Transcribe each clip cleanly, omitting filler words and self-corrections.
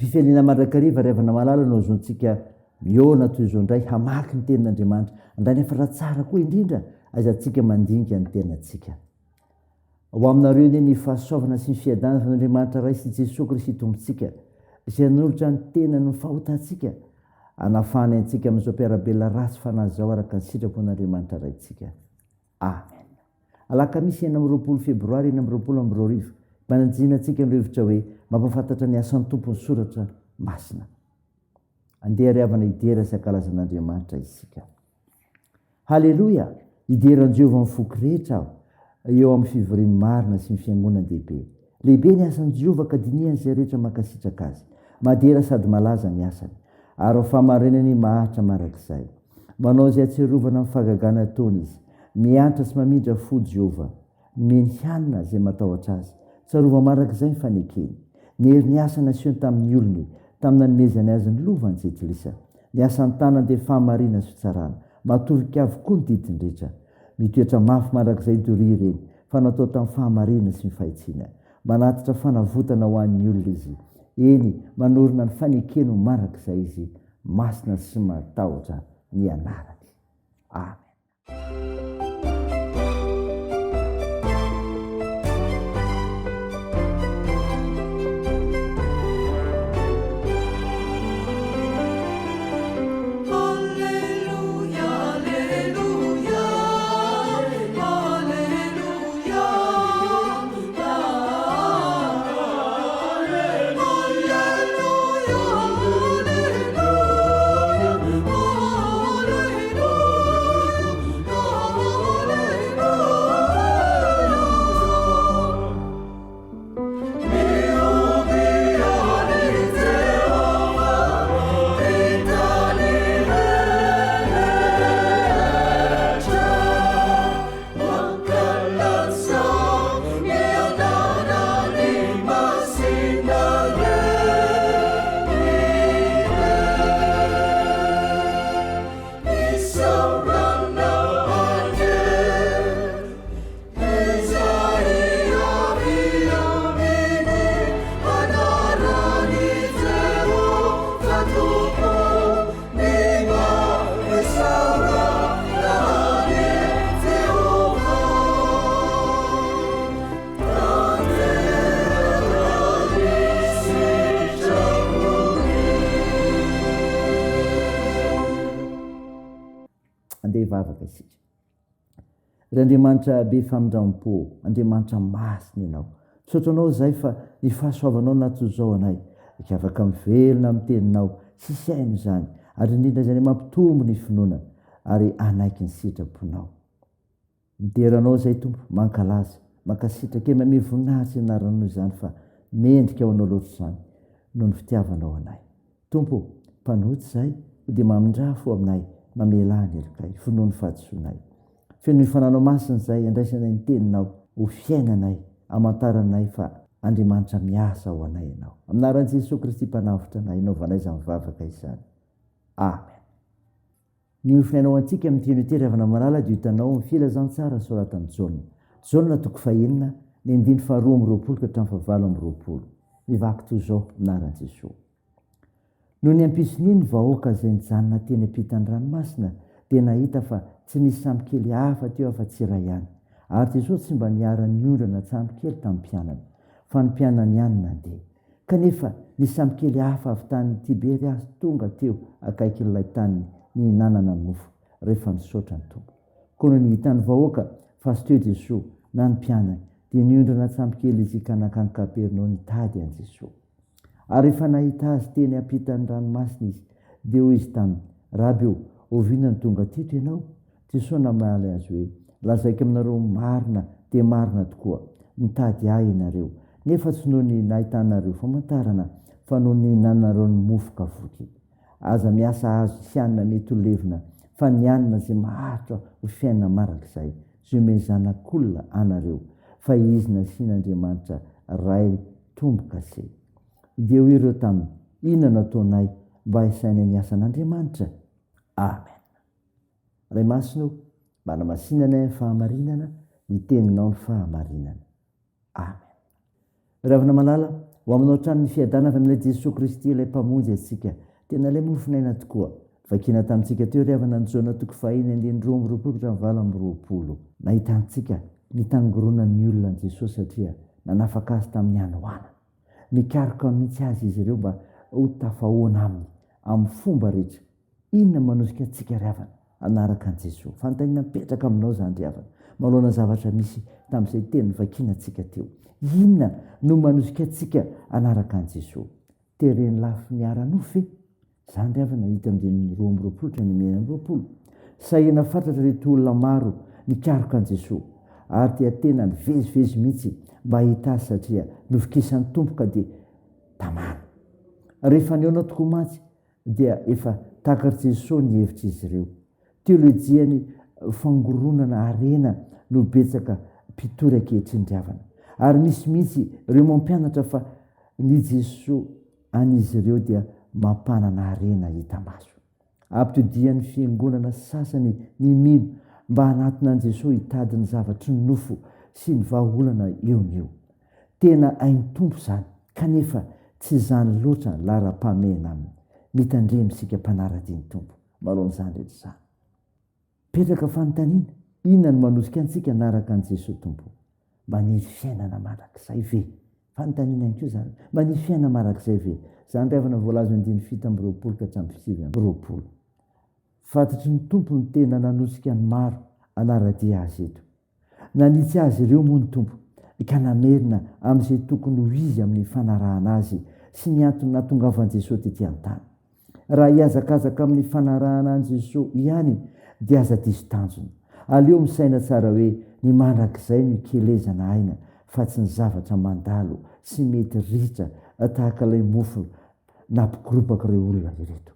fianina mandrakariva revana malala no zontsika miona toy izao indray hamaky ny tenin'andriamanitra andray nefa raha tsara koa indrindra aizantsika mandinika ny tenatsika ho aminareo ne ny fahasoavana sy ny fiadanana n'andriamanitra raisy Jesosy Kristy tompontsika izay hanolotra ny tenany ny fahotantsika anafany antsika amin'izao mpiarabelona ratsy fanahy zao araka ny sitrapon'andriamanitra raintsika amen. Alakamisy 20 febroary 2022 mpananjinantsika ny hevitra hoe mampafantatra ny asan'ny tompony soratra masina. Andeha riavana idera sy ankalazan'andriamanitra isika. Haleloia! Ideran'i Jehovah mifoky rehetra aho eo amin'ny fivoriany marina sy ny fiangonan-dehibe. Lehibe ny asan'i Jehovah ka dinihan'izay rehetra mankasitraka azy. Madera sady malaza ny asany. Ary ho famarinany mahatra marak'izay. Manao izay atsiarovana amin'ny fahagagana ataony izy. Miantra sy mamindra fo Jehovah. Meny hanina izay matahotra azy. Tsarova marak'izay ny fanekeny. Ny herin'ny asa nasehony tamin'ny olony, tamina nomezany azy ny lova ny jetilisa. Ny asan'ny tanany dia fahamarina sy fitsarana. Matolika avokoa ny didiny rehetra. Mitoetra mafy marak'izay doria ireny, fa natao tamin'ny fahamarina sy ny fahitsiana. Manatitra fanavotana ho an'ny olona izy. Eny, manorina ny fanekeno marak'izay izy, masina sy matahotra ny anarany. Amen. Vavaka isika. Ry Andriamanitra be famindrampo, Andriamanitra masina ianao. Tsoatranao izay fa ny fahasoavanao natozao anay. Ika afaka mivelona amin'ny teninao, sisy aino izany, ary indrindra izany mampitombo ny finoana, ary anaiky ny sitraponao. Mideranao izay Tompo, mankalaza, mankasitraka mame voninahitsy anaranao izany fa mendrika ao anao loatra izany, noho ny fitiavanao anay. Tompo, mpanohitsy izay, dia mamindrafo aminay, mamelany erikay, finoany fahadisoanay. Feno ny fananao masina izay, andraisanay ny teninao, ho fiainanay, amantaranay fa Andriamanitra miasa ho anay ianao. Aminaran'i Jesosy Kristy mpanavotra anay, naovanay izany vavaka izany. Amen. Ny finainao antsika amin'ny trinité ravana malala dia hitanao ny filazantsara soratan'i Jaona. Jaona 9:1, ny 2:20 ka 7:20. Mivaky toy izao anaran'i Jesosy. Noho ny ampison'iny vahoaka izay nijanona teny ampitan'ny ranomasina, dia nahita fa tsy nisy samby kely hafa teo afa-tsy iray ihany. Ary Jesosy tsy mba niara-ny ondrana samby kely tamin'ny mpianany, fa ny mpianany ihany nandeha. Kanefa nisy samby kely hafa avy tany Tiberiasy tonga teo akaikin'ilay tany nihinanana ny mofo rehefa nisaotra ny Tompo. Koa noho nihitany vahoaka fa sy teo Jesosy na ny mpianany, dia niondrana samby kely izy ka nakany Kapernaum nitady an'i Jesosy. Ary efa nahita azy teny ampitan'ny ranomasina izy, dia hoy izy taminy, Rabi, oviana ny tonga tito ianao? Jesosy namaly azy hoe, lazaiko aminareo marina dia marina tokoa, mitady ahy ianareo, nefa tsy noho ny nahitanareo famantarana, fa noho ny nihinanareo ny mofoka voky. Aza miasa azo sy anina mety ho levina, fa ny anina izay maharitra ho fiainana marak'izay, zay omeny zanak'olona anareo, fa izy nasian'Andriamanitra ray tomboka se. Dia hoy ireo taminy, inona nataonay mba hisainay ny asan'Andriamanitra? Amen. Ray masino, mba namasinanay ny fahamarinana, ny teninao ny fahamarinana. Amen. Ravina malala, ho aminao trano ny fiadana avy amin'ilay jesosy kristy ilay mpamonjy atsika tena ilay mofinaina tokoa vakina tamintsika teo ry avana nyjona toko fahiny andiny roa ambyroapolotra mivala ambyroapolo nahitantsika nitangorona ny olona ny jesosy satria nanafaka azy tamin'ny anoana mikaroka mihitsy azy izy ireo mba ho tafahoana aminy amin'ny fomba rehetra inona manosika antsika ry avana anaraka an' jesosy fantanina mipetraka aminao zany ry avana malona zavatra misy tamin'izay teny vakina antsika teo inona no manosika antsika anaraka an' jesosy tereny lafy miaranofy zany ry avana hita amdiny roa ambyroapolotra ny mena ambyroapolo sahina fatratra reto olona maro nikaroka an' jesosy ary tia tena nivezivezy mihitsy mba hita azy satria novikisan'ny tompoka dia tamana rehefa neonao tokoa mantsy dia efa takary jesosy ny hevitra izy ireo teolojiany fangoronana arena no betsaka mpitory ankehitriny ry avana ary misy mihitsy ireo mampianatra fa ny jesosy an'izy ireo dia mampanana arena hita maso ampitodian'ny fiangonana sasany ny mino mba hanatona an' jesosy hitady ny zavatry ny nofo sy ny vahaolana eo ny eo tena hainy tompo zany kanefa tsy zany loatra lara-pamena aminy mitandremisika mpanara-diny tompo malon'izany rehetra zany petraka fanontaniana inona no manosika antsika naraka an' jesosy tompo mba ny fiainana marak'izay ve fanontaniana ihany koa zany mba ny fiainana marak'izay ve zany ry avana voalazo andiny fito ambyroapolo ka hatramin'ny sivy ambyroapolo fantatry ny tompo ny tena nanosika ny maro anaradia azy eto nanitsy azy ireo moa ny tompo ka namerina amin'izay tokony ho izy amin'ny fanarahana azy sy ny antony nahatongavan' jesosy tetỳ an-tany raha hiazakazaka amin'ny fanarahana an' jesosy ihany dia aza diso tanjona aleo misaina tsara hoe ny mandrak'izay ny kelezana aina fa tsy ny zavatra mandalo sy mety ritra tahaka ilay mofo nampigoropaka ireo olona ireto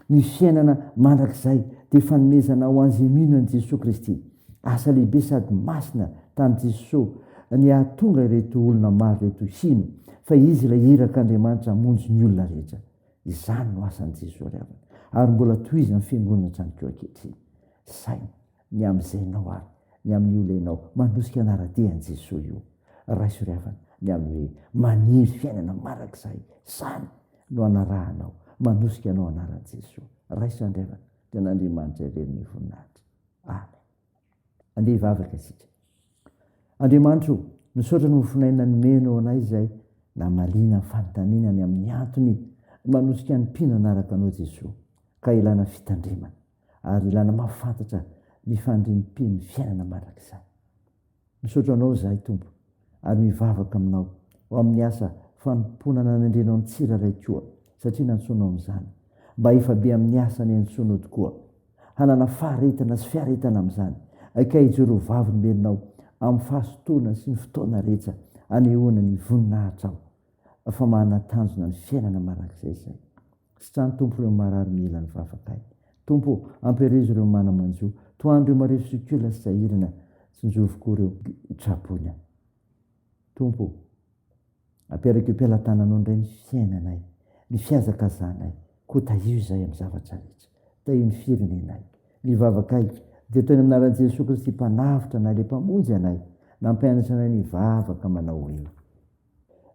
ny fiainana mandrak'izay dia fanomezana ho an'izay mino an' jesosy kristy asa lehibe sady masina tamin'i jesosy ny ahatonga ireto olona maro reto hino fa izy ilay iraka andriamanitra hamonjy ny olona rehetra izany no asan'i jesosy ry avana ary mbola toy izy amin'ny fiangonana tranokeo ankehitriny saina ny amin'izaynao ary ny amin'ny olainao manosika anara-dia an' jesosy io raiso ry avana ny amin'ny hoe maniry fiainana marak'izay zany no anarahanao manosika anao anaran' jesosy raiso andry avana dia n'andriamanitra ireny ny voninahitra amen andeha hivavaka isika andriamanitra o misaotra ny mofinaina nomenao anay izay namalina ny fanontaniana ny amin'ny antony manosika ny mpino anaraka anao jesosy ka ilana fitandremana ary ilana mahafantatra ny fandrinim-pino fiainana marak'izay misaotra anao zahay tompo ary mivavaka aminao ho amin'ny asa fanomponana nandrenao ny tsiraray koa satria nantsoanao amin'izany mba efabe amin'ny asa ny antsoanao tokoa hanana faharetana sy fiaretana amin'izany ka hijerovavy nomenao amin'ny fahasotoana sy ny fotoana rehetra anehoana ny voninahitra ao fa mahanatanjona ny fiainana marak'izay zay sy trany tompo ireo marary mila ny vavakay tompo ampirezo ireo manamanjo toandreo marefosikiola sy sahirana sy njovokoa ireo trapony tompo ampiaraka io mpialatananao indray ny fiainanay ny fiazakazanay koa tahio izay amin'ny zavatra rehetra tahio ny firenenay ny vavakay dia toy ny aminaran'i jesosy kristy mpanavitra na le mpamonjy anay nampianatra anay ny vavaka manao eo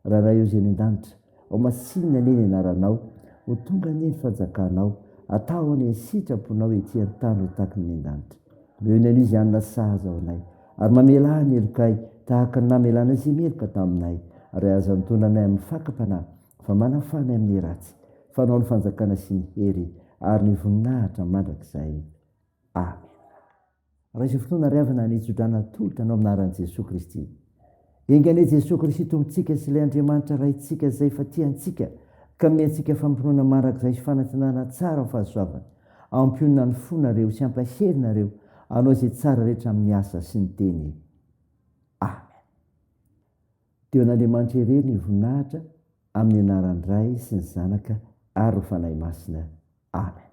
raha eo izay ny an-danitra ao masinina neny anaranao ho tonga neny fanjakanao atao any sitraponao etỳ an-tany ho taky ny an-danitra meo ny an'izy anina sahaza ao anay ary mamela ny elokay tahaka ny namelana izay meloka taminay ary aza nitondra anay amin'ny fakam-panahy fa manafana amin'ny ratsy fanao ny fanjakana sy ny hery ary ny voninahitra mandrak'izay amen raha izay fotoana ry avana nitsodrana tolotra anao aminaran'i jesosy kristy engane jesosy kristy tompontsika sy ilay andriamanitra raintsika izay fa tiantsika ka miantsika fampinoana mandrak'izay sy fanantenana tsara ny fahasoavana ampionina ny fonareo sy ampaherinareo anao izay tsara rehetra amin'ny asa sy ny teny amen teo an'andriamanitra irery ny voninahitra amin'ny anaran'ny Ray sy ny Zanaka ary ny fanahy masina amen